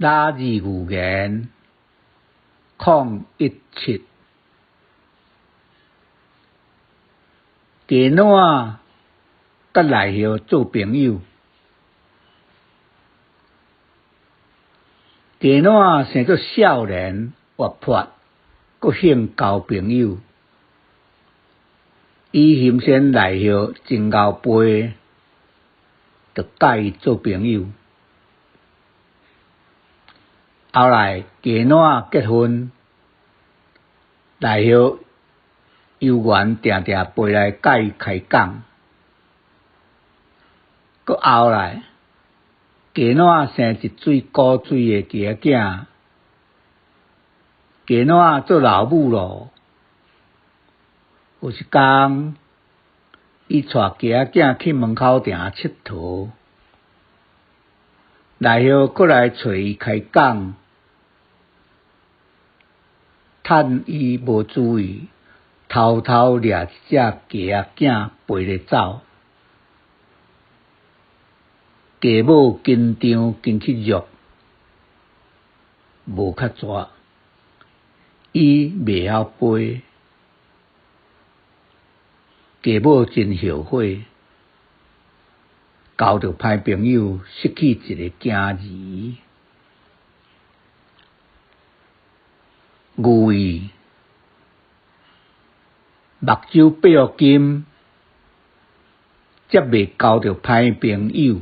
拉字语言017鸡卵甲内叶做朋友。鸡卵生做少年，活泼，佮兴交朋友。伊欣赏内叶真交陪，就甲伊做朋友。后来鸡卵结婚，内叶有缘定定陪来甲伊开讲。佮后来鸡卵生一水古水的鸡仔，鸡卵做老母咯。有一天，伊带鸡仔去门口埕佚佗，内叶过来找伊开讲，趁伊无注意，偷偷掠一只鸡仔飞咧走。鸡母紧张紧去约，无较绝，伊未晓飞。鸡母真后悔，交着歹朋友，失去一个囝儿。寓意：目睭八福金，则未交着歹朋友。